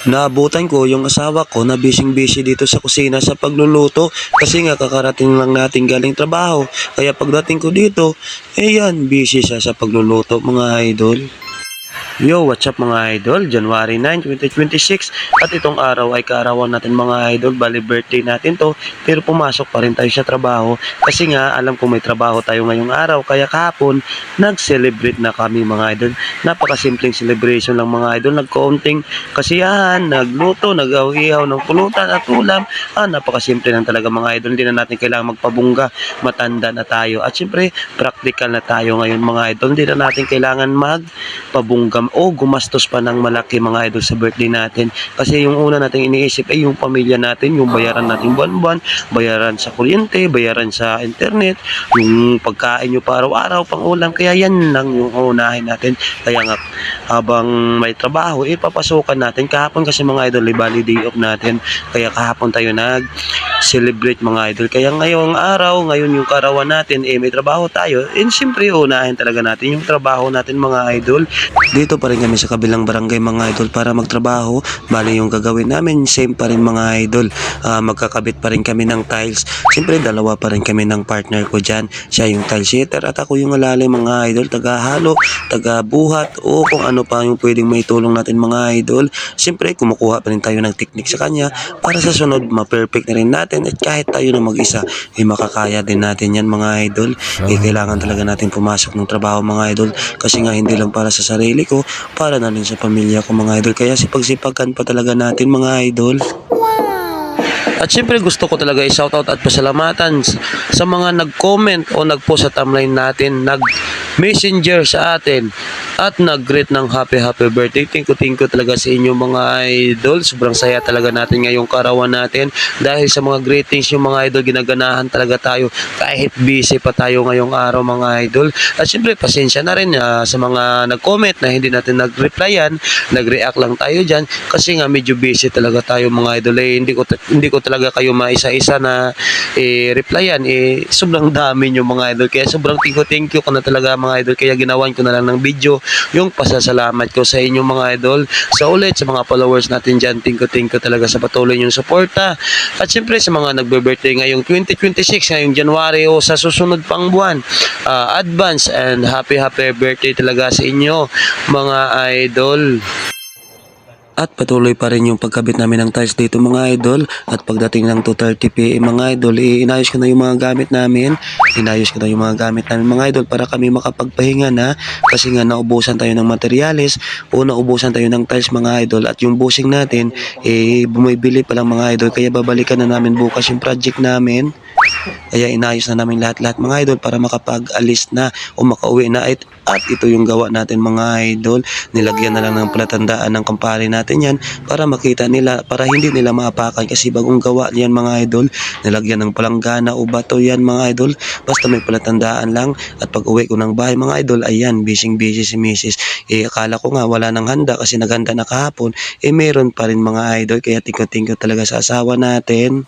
Naabutan ko yung asawa ko na busy dito sa kusina sa pagluluto kasi nga kakarating lang natin galing trabaho. Kaya pagdating ko dito, yan, busy siya sa pagluluto mga idol. Yo, what's up mga idol? January 9, 2026 at itong araw ay kaarawan natin mga idol. Bali birthday natin to pero pumasok pa rin tayo sa trabaho kasi nga alam ko may trabaho tayo ngayong araw kaya kahapon nag-celebrate na kami mga idol. Napakasimpleng celebration lang mga idol. Nagkaunting kasiyahan, nagluto, nag-ihaw ng pulutan at ulam. Napakasimple lang talaga mga idol. Hindi na natin kailangan magpabungga. Matanda na tayo at syempre practical na tayo ngayon mga idol. Hindi na natin kailangan magpabungga o gumastos pa ng malaki mga idol sa birthday natin kasi yung una nating iniisip ay yung pamilya natin, yung bayaran natin buwan-buwan, bayaran sa kuryente, bayaran sa internet, yung pagkain nyo pa araw-araw, pang ulam, kaya yan lang yung unahin natin. Kaya nga habang may trabaho ipapasukan natin. Kahapon kasi mga idol bali day off natin kaya kahapon tayo celebrate mga idol. Kaya ngayong araw, ngayon yung karawan natin may trabaho tayo and siyempre unahin talaga natin yung trabaho natin mga idol. Dito pa rin kami sa kabilang barangay mga idol para magtrabaho. Bali yung gagawin namin same pa rin mga idol. Magkakabit pa rin kami ng tiles. Siyempre dalawa pa rin kami ng partner ko dyan. Siya yung tile setter at ako yung alalim mga idol. Tagahalo, tagabuhat o kung ano pa yung pwedeng may tulong natin mga idol. Siyempre kumukuha pa rin tayo ng technique sa kanya para sa sunod ma-perfect na rin natin at kahit tayo na mag-isa makakaya din natin yan mga idol. Kailangan talaga natin pumasok ng trabaho mga idol kasi nga hindi lang para sa sarili ko, para na rin sa pamilya ko mga idol. Kaya sipagsipagan pa talaga natin mga idol. At syempre gusto ko talaga i-shoutout at pasalamatan sa mga nag-comment o nag-post sa timeline natin, nag-messenger sa atin at nag-greet ng happy birthday. Thank you talaga sa inyo mga idol. Sobrang saya talaga natin ngayong karawan natin dahil sa mga greetings yung mga idol, ginaganahan talaga tayo kahit busy pa tayo ngayong araw mga idol. At syempre pasensya na rin sa mga nag-comment na hindi natin nag-replyan, nag-react lang tayo dyan kasi nga medyo busy talaga tayo mga idol. Hindi ko talaga kayo maisa-isa na replyan. Sobrang dami nyo mga idol kaya sobrang thank you ko na talaga mga idol. Kaya ginawan ko na lang ng video yung pasasalamat ko sa inyo mga idol. Sa ulit sa mga followers natin dyan, thank you talaga sa patuloy yung suporta. At syempre sa mga nagbe-birthday ngayong 2026 ngayong January o sa susunod pang buwan, advance and happy birthday talaga sa inyo mga idol. At patuloy pa rin yung pagkabit namin ng tiles dito mga idol. At pagdating ng 2:30 PM mga idol, inayos ko na yung mga gamit namin. Mga idol para kami makapagpahinga na. Kasi nga naubusan tayo ng materyales o naubusan tayo ng tiles mga idol. At yung busing natin, bumibili pa lang mga idol. Kaya babalikan na namin bukas yung project namin. Kaya inayos na namin lahat mga idol para makapag-alis na o makauwi na. At ito yung gawa natin mga idol. Nilagyan na lang ng palatandaan ng kumpare natin yan para makita nila, para hindi nila maapakan kasi bagong gawa yan mga idol. Nilagyan ng palanggana o bato yan mga idol. Basta may palatandaan lang. At pag uwi ko ng bahay mga idol, ayan, busy si Mrs. Akala ko nga wala nang handa kasi naghanda na kahapon. Meron pa rin mga idol. Kaya thank you talaga sa asawa natin.